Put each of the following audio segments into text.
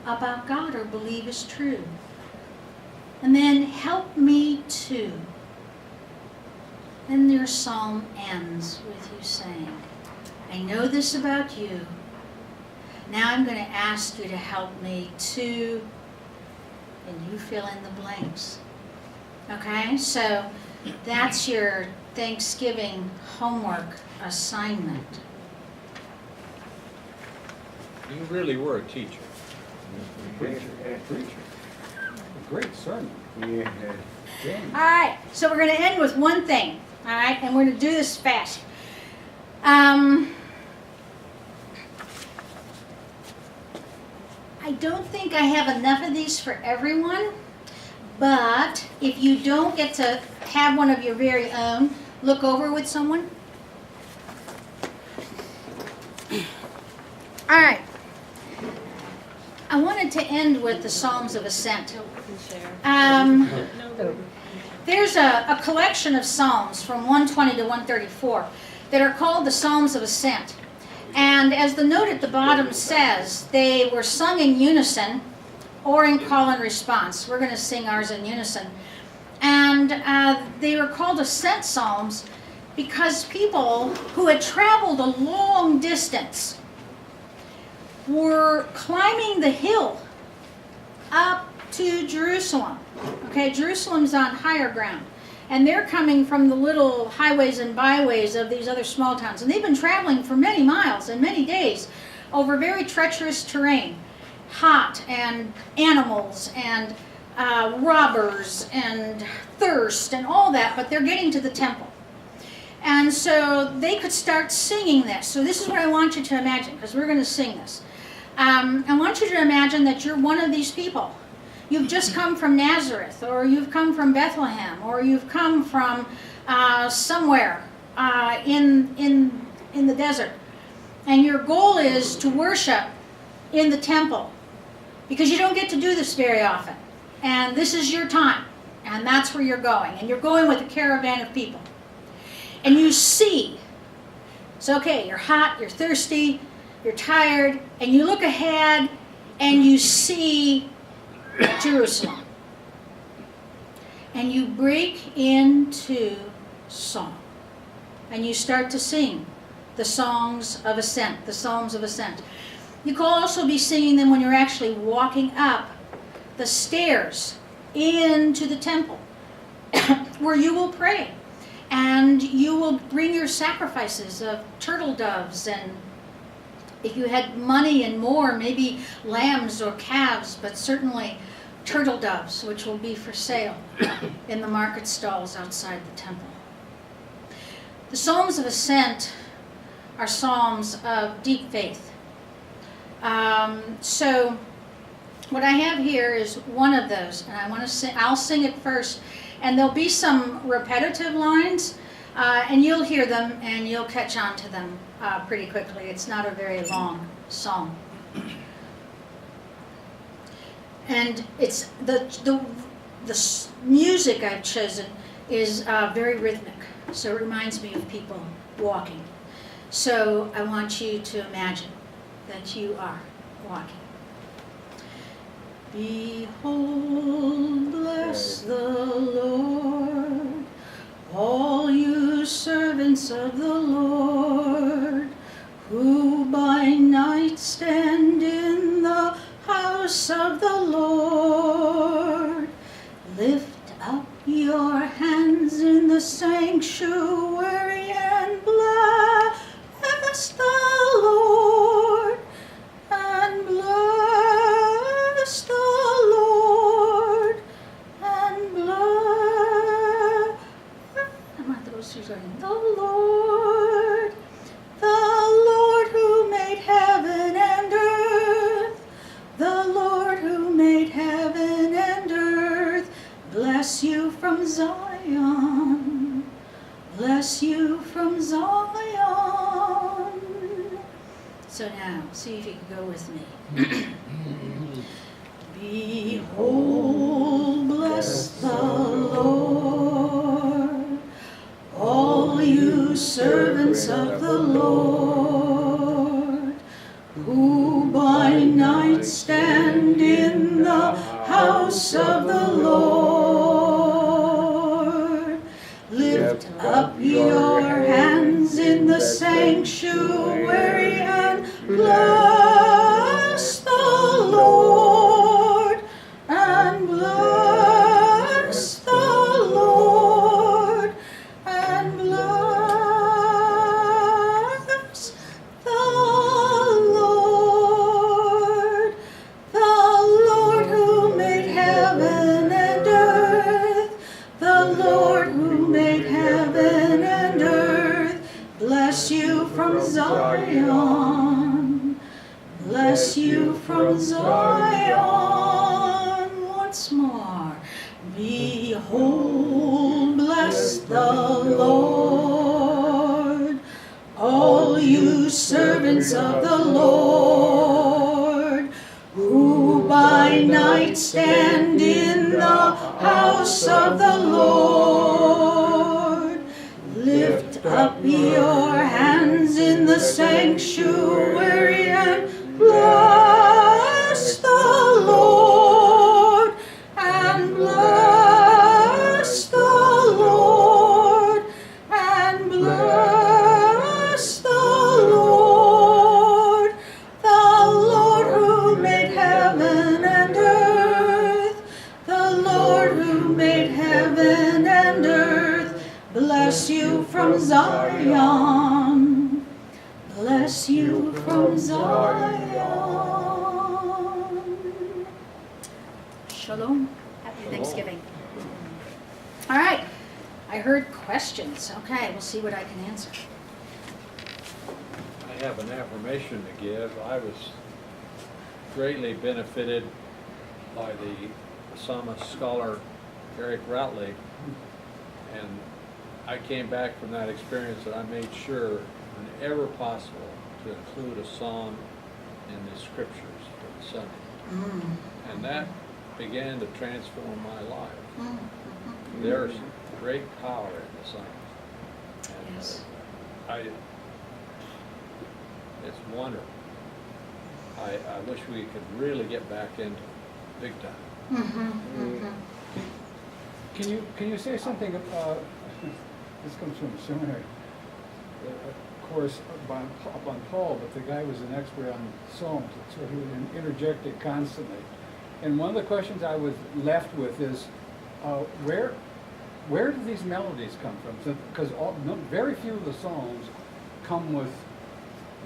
about God or believe is true. And then help me to. And your psalm ends with you saying, I know this about you. Now I'm going to ask you to help me to, and you fill in the blanks. Okay, so that's your Thanksgiving homework assignment. You really were a teacher. Preacher. A great sermon. Yeah. All right, so we're going to end with one thing. All right, and we're going to do this fast. I don't think I have enough of these for everyone, but if you don't get to have one of your very own, look over with someone. All right. I wanted to end with the Psalms of Ascent. There's a collection of Psalms from 120 to 134 that are called the Psalms of Ascent. And as the note at the bottom says, they were sung in unison or in call and response. We're going to sing ours in unison. And they were called Ascent Psalms because people who had traveled a long distance were climbing the hill up to Jerusalem. Okay, Jerusalem's on higher ground. And they're coming from the little highways and byways of these other small towns. And they've been traveling for many miles and many days over very treacherous terrain. Hot and animals and robbers and thirst and all that, but they're getting to the temple. And so they could start singing this. So this is what I want you to imagine, because we're going to sing this. I want you to imagine that you're one of these people. You've just come from Nazareth, or you've come from Bethlehem, or you've come from somewhere in the desert. And your goal is to worship in the temple, because you don't get to do this very often. And this is your time, and that's where you're going. And you're going with a caravan of people. And you see, it's okay, you're hot, you're thirsty, you're tired, and you look ahead and you see Jerusalem. And you break into song. And you start to sing the songs of ascent, the Psalms of Ascent. You can also be singing them when you're actually walking up the stairs into the temple, where you will pray. And you will bring your sacrifices of turtle doves, and if you had money and more, maybe lambs or calves, but certainly turtle doves, which will be for sale in the market stalls outside the temple. The Psalms of Ascent are psalms of deep faith. So what I have here is one of those, and I want to sing. I'll sing it first, and there'll be some repetitive lines, and you'll hear them and you'll catch on to them pretty quickly. It's not a very long song. And it's the music I've chosen is very rhythmic, so it reminds me of people walking. So I want you to imagine that you are walking. Behold, bless the Lord, all you servants of the Lord, who by night stand in the house of the Lord. Lift up your hands in the sanctuary and bless the Lord, and bless the Lord, and bless. I want those two starting. The Lord who made heaven and earth, the Lord who made heaven and earth, bless you from Zion, bless you from Zion. So now, see if you can go with me. Behold, bless the Lord, all you servants of the Lord, who by night stand house of the Lord. Lift up your hands in the sanctuary and bless the Lord, and bless the Lord, and bless the Lord. The Lord who made heaven and earth, the Lord who made heaven and earth, bless you from Zion, bless you from Zion. Once more, behold, bless the Lord, all you servants of the Lord, who by night stand in the house of the Lord. Lift up your hands in the sanctuary and bless the Lord, and bless the Lord, and bless the Lord. The Lord who made heaven and earth, the Lord who made heaven and earth, bless you from Zion, bless you from Zion. Shalom. Happy Thanksgiving. All right. I heard questions. Okay, we'll see what I can answer. I have an affirmation to give. I was greatly benefited by the psalmist scholar Eric Routley, and I came back from that experience and I made sure, whenever possible, to include a psalm in the scriptures for the Sunday. And that began to transform my life. There's great power in the Psalms. And Yes. it's wonderful. I wish we could really get back into it, big time. Can you say something, this comes from the seminary, of course, upon Paul, but the guy was an expert on Psalms, so he would interject it constantly. And one of the questions I was left with is, where do these melodies come from? Because very few of the Psalms come with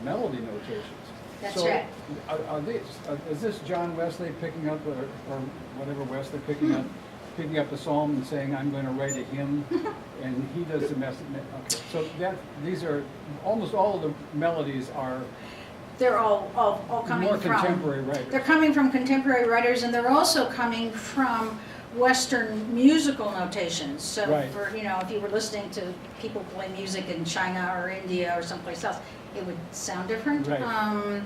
melody notations. That's so right. Is this John Wesley picking up, or whatever Wesley picking up the psalm and saying, I'm going to write a hymn, and he does the message? Okay, so these are, almost all of the melodies are They're all coming more from contemporary writers. They're coming from contemporary writers, and they're also coming from Western musical notations. So, Right. for if you were listening to people play music in China or India or someplace else, it would sound different. Right.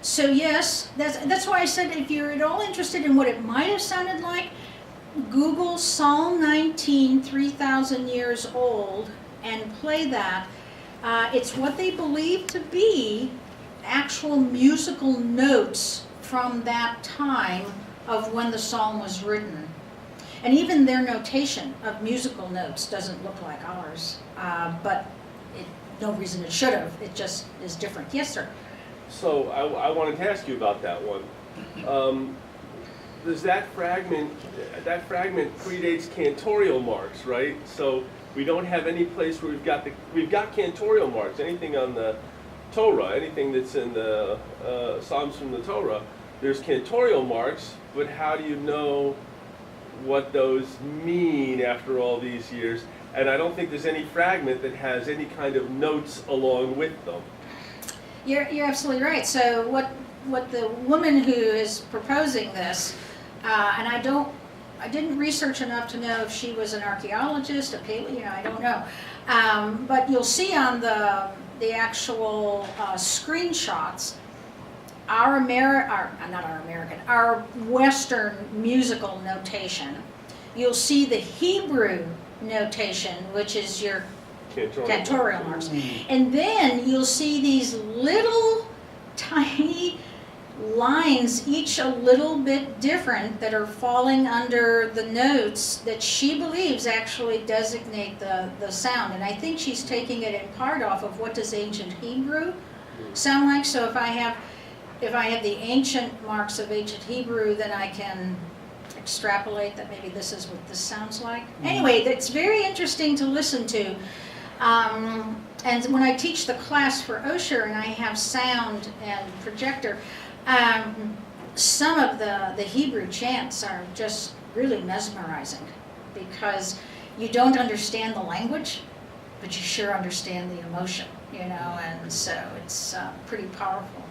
So yes, that's why I said if you're at all interested in what it might have sounded like, Google Psalm 19, 3,000 years old, and play that. It's what they believe to be actual musical notes from that time of when the psalm was written. And even their notation of musical notes doesn't look like ours, but no reason it should have. It just is different. Yes, sir? So I wanted to ask you about that one. Does that fragment predates cantorial marks, right? So we don't have any place where we've got cantorial marks. Anything on the Torah, anything that's in the Psalms from the Torah, there's cantorial marks. But how do you know what those mean after all these years? And I don't think there's any fragment that has any kind of notes along with them. You're absolutely right. So what the woman who is proposing this, and I didn't research enough to know if she was an archaeologist, a I don't know. But you'll see on the actual screenshots, our Western musical notation. You'll see the Hebrew notation, which is your cantorial marks. And then you'll see these little tiny lines, each a little bit different, that are falling under the notes that she believes actually designate the sound. And I think she's taking it in part off of what does ancient Hebrew sound like. So if I have the ancient marks of ancient Hebrew, then I can extrapolate that maybe this is what this sounds like. Anyway, it's very interesting to listen to. And when I teach the class for Osher and I have sound and projector, some of the Hebrew chants are just really mesmerizing, because you don't understand the language, but you sure understand the emotion, you know, and so it's pretty powerful.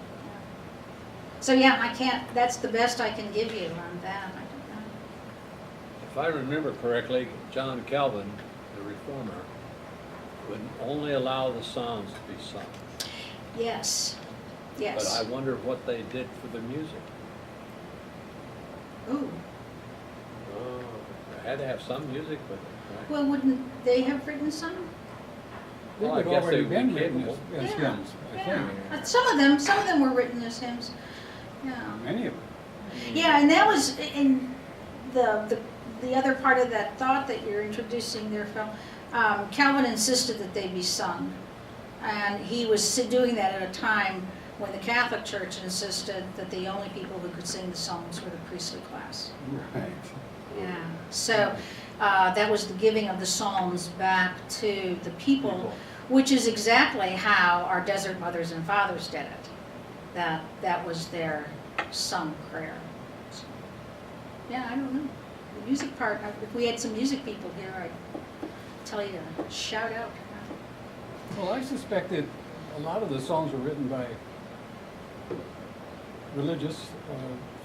So yeah, that's the best I can give you on that. I don't know. If I remember correctly, John Calvin, the reformer, would only allow the Psalms to be sung. Yes, yes. But I wonder what they did for the music. Ooh, They had to have some music, but right? well, wouldn't they have written some? They Well, I would guess already they would been be written capable. as Yeah, hymns, I yeah. think. Some of them were written as hymns. Yeah. Many of them. Yeah, and that was in the other part of that thought that you're introducing there, Phil. Calvin insisted that they be sung, and he was doing that at a time when the Catholic Church insisted that the only people who could sing the Psalms were the priestly class. Right. Yeah. So that was the giving of the Psalms back to the people, which is exactly how our desert mothers and fathers did it. That was their sung prayer. So, yeah, I don't know. The music part, if we had some music people here, I'd tell you to shout out. Well, I suspect that a lot of the songs were written by religious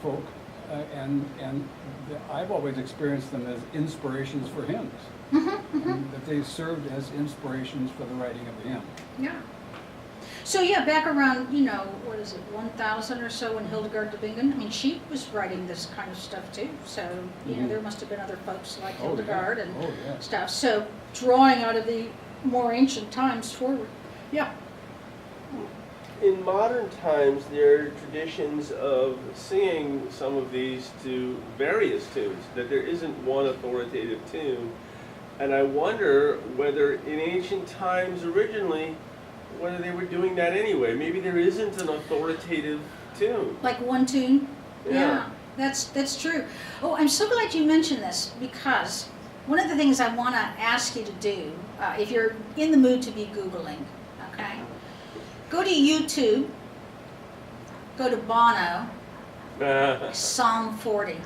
folk, and I've always experienced them as inspirations for hymns. And that they served as inspirations for the writing of the hymn. Yeah. So yeah, back around, what is it, 1000 or so, when Hildegard de Bingen, I mean, she was writing this kind of stuff too. So, there must have been other folks like Oh, yeah. Hildegard and Oh, yeah. stuff. So drawing out of the more ancient times forward. Yeah. In modern times, there are traditions of singing some of these to various tunes, that there isn't one authoritative tune. And I wonder whether in ancient times originally, whether they were doing that anyway. Maybe there isn't an authoritative tune. Like one tune? Yeah. That's true. Oh, I'm so glad you mentioned this, because one of the things I want to ask you to do, if you're in the mood to be Googling, okay, go to YouTube, go to BONO, Psalm 40.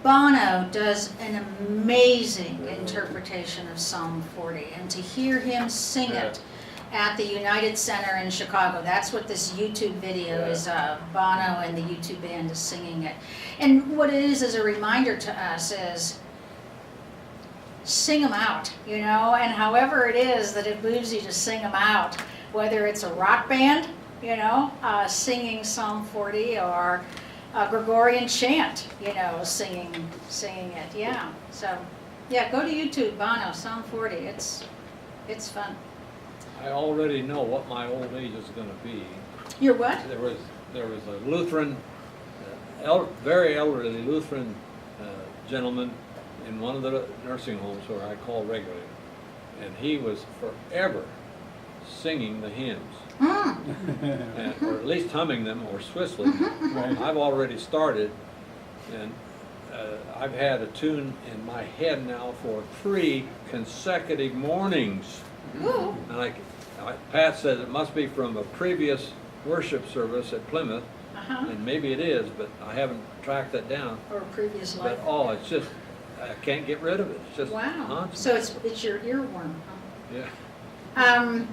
Bono does an amazing interpretation of Psalm 40, and to hear him sing it at the United Center in Chicago, that's what this YouTube video is of. Bono and the YouTube band is singing it. And what it is a reminder to us is, sing them out, and however it is that it moves you to sing them out, whether it's a rock band, singing Psalm 40, or a Gregorian chant, singing it. Yeah. So, yeah, go to YouTube, Bono, Psalm 40. It's fun. I already know what my old age is going to be. You're what? There was a Lutheran, very elderly Lutheran gentleman in one of the nursing homes where I call regularly, and he was forever singing the hymns, or at least humming them or whistling. Right. I've already started, and I've had a tune in my head now for 3 consecutive mornings. Ooh. And Pat says it must be from a previous worship service at Plymouth, and maybe it is, but I haven't tracked that down. Or a previous life. But it's just, I can't get rid of it. It's just Wow. constant. So it's your earworm, huh? Yeah.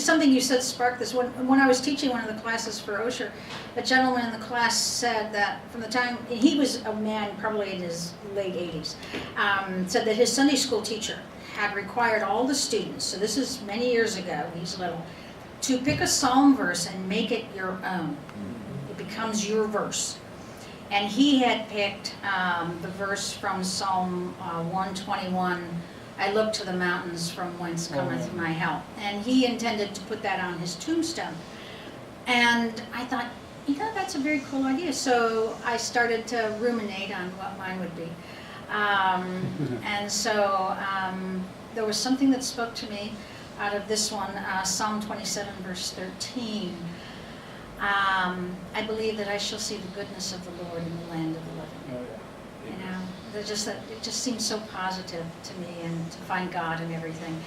Something you said sparked this. When I was teaching one of the classes for Osher, a gentleman in the class said that from the time, he was a man probably in his late 80s, said that his Sunday school teacher had required all the students, so this is many years ago, he's little, to pick a psalm verse and make it your own. It becomes your verse. And he had picked the verse from Psalm 121, I look to the mountains from whence cometh my help. And he intended to put that on his tombstone. And I thought, you know, that's a very cool idea. So I started to ruminate on what mine would be. And so there was something that spoke to me out of this one, Psalm 27, verse 13. I believe that I shall see the goodness of the Lord in the land of the living. Oh, yeah. You know, it just seems so positive to me, and to find God and everything.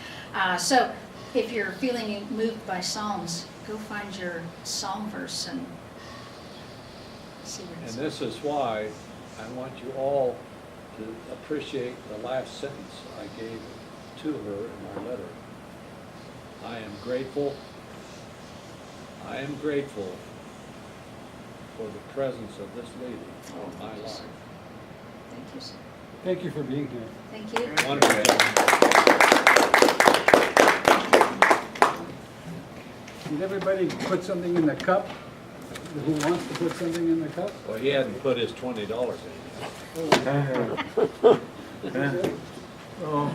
So if you're feeling moved by Psalms, go find your Psalm verse and see what And it's. this is why I want you all to appreciate the last sentence I gave to her in my letter. I am grateful for the presence of this lady in my life. Thank you, sir. Thank you for being here. Thank you. Wonderful. Did everybody put something in the cup? Who wants to put something in the cup? Well, he hadn't put his $20 in yet. Is it? Oh,